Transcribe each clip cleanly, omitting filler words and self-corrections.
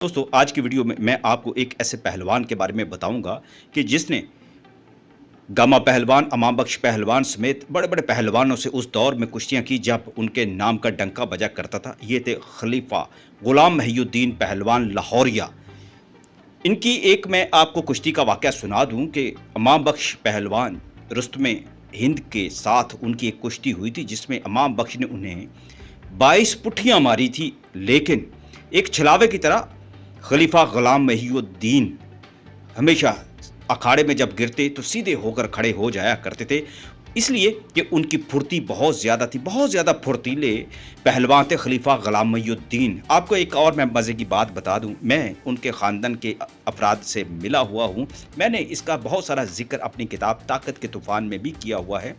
दोस्तों आज की वीडियो में मैं आपको एक ऐसे पहलवान के बारे में बताऊंगा कि जिसने गामा पहलवान, अमां बख्श पहलवान समेत बड़े बड़े पहलवानों से उस दौर में कुश्तियां की जब उनके नाम का डंका बजा करता था। ये थे खलीफा गुलाम महिउद्दीन पहलवान लाहौरिया। इनकी एक मैं आपको कुश्ती का वाकया सुना दूं कि अमां बख्श पहलवान रुस्तमे हिंद के साथ उनकी एक कुश्ती हुई थी जिसमें अमां बख्श ने उन्हें 22 पुट्ठियां मारी थी, लेकिन एक छलावे की तरह खलीफा गुलाम महिउद्दीन हमेशा अखाड़े में जब गिरते तो सीधे होकर खड़े हो जाया करते थे, इसलिए कि उनकी फुर्ती बहुत ज़्यादा थी, बहुत ज़्यादा फुर्तीले पहलवान थे खलीफा गुलाम महिउद्दीन। आपको एक और मैं मज़े की बात बता दूं, मैं उनके ख़ानदान के अफराद से मिला हुआ हूं। मैंने इसका बहुत सारा जिक्र अपनी किताब ताकत के तूफ़ान में भी किया हुआ है।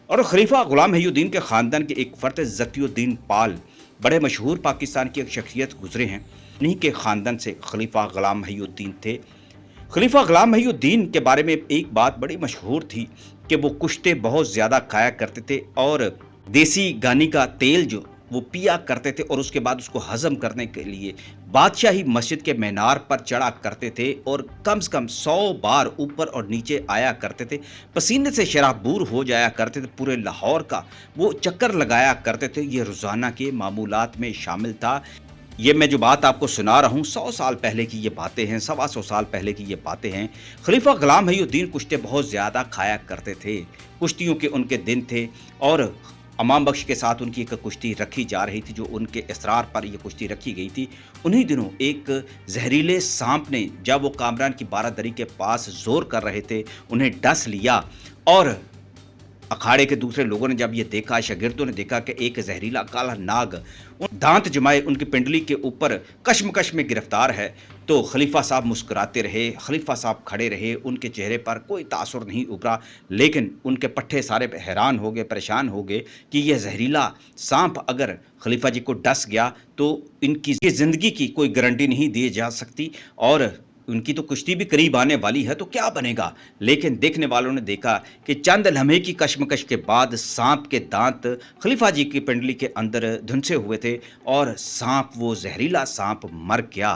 और खलीफा गुलाम महिउद्दीन के ख़ानदान के एक फ़र्द ज़कीउद्दीन पाल बड़े मशहूर पाकिस्तान की एक शख्सियत गुजरे हैं। इन्हीं के ख़ानदान से खलीफा गुलाम महिउद्दीन थे। खलीफा गुलाम महिउद्दीन के बारे में एक बात बड़ी मशहूर थी कि वो कुश्ते बहुत ज़्यादा खाया करते थे और देसी गानी का तेल जो वो पिया करते थे और उसके बाद उसको हज़म करने के लिए बादशाही मस्जिद के मीनार पर चढ़ा करते थे और कम से कम 100 बार ऊपर और नीचे आया करते थे। पसीने से शराबूर हो जाया करते थे। पूरे लाहौर का वो चक्कर लगाया करते थे। ये रोज़ाना के मामूलात में शामिल था। ये मैं जो बात आपको सुना रहा हूँ 100 साल पहले की ये बातें हैं, 125 साल पहले की ये बातें हैं। खलीफा गुलाम महिउद्दीन कुश्ते बहुत ज़्यादा खाया करते थे। कुश्तियों के उनके दिन थे और अमां बख्श के साथ उनकी एक कुश्ती रखी जा रही थी, जो उनके इसरार पर ये कुश्ती रखी गई थी। उन्हीं दिनों एक जहरीले सांप ने, जब वो कामरान की बारादरी के पास जोर कर रहे थे, उन्हें डस लिया और अखाड़े के दूसरे लोगों ने जब ये देखा, शागिर्दों ने देखा कि एक जहरीला काला नाग दांत जमाए उनकी पिंडली के ऊपर कश्मकश में गिरफ्तार है, तो खलीफा साहब मुस्कुराते रहे, खलीफा साहब खड़े रहे, उनके चेहरे पर कोई तासुर नहीं उभरा। लेकिन उनके पट्टे सारे हैरान हो गए, परेशान हो गए कि यह जहरीला सांप अगर खलीफा जी को डस गया तो इनकी ज़िंदगी की कोई गारंटी नहीं दी जा सकती और उनकी तो कुश्ती भी करीब आने वाली है, तो क्या बनेगा। लेकिन देखने वालों ने देखा कि चंद लम्हे की कश्मकश के बाद सांप के दांत खलीफा जी की पिंडली के अंदर धुंसे हुए थे और सांप, वो जहरीला सांप, मर गया।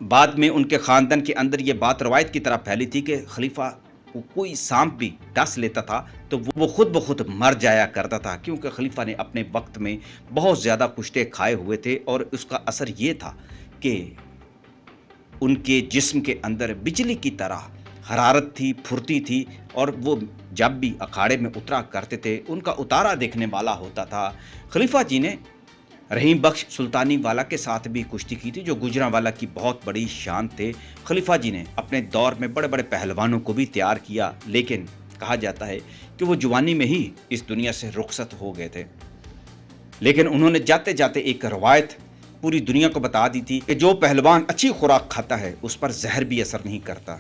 बाद में उनके ख़ानदान के अंदर ये बात रवायत की तरह फैली थी कि खलीफा को कोई सांप भी डस लेता था तो वो खुद ब खुद मर जाया करता था, क्योंकि खलीफा ने अपने वक्त में बहुत ज़्यादा कुश्ते खाए हुए थे और उसका असर ये था कि उनके जिस्म के अंदर बिजली की तरह हरारत थी, फुर्ती थी और वो जब भी अखाड़े में उतरा करते थे उनका उतारा देखने वाला होता था। खलीफा जी ने रहीम बख्श सुल्तानी वाला के साथ भी कुश्ती की थी, जो गुजरांवाला की बहुत बड़ी शान थे। खलीफा जी ने अपने दौर में बड़े बड़े पहलवानों को भी तैयार किया, लेकिन कहा जाता है कि वो जवानी में ही इस दुनिया से रुखसत हो गए थे। लेकिन उन्होंने जाते जाते एक रवायत पूरी दुनिया को बता दी थी कि जो पहलवान अच्छी खुराक खाता है उस पर जहर भी असर नहीं करता।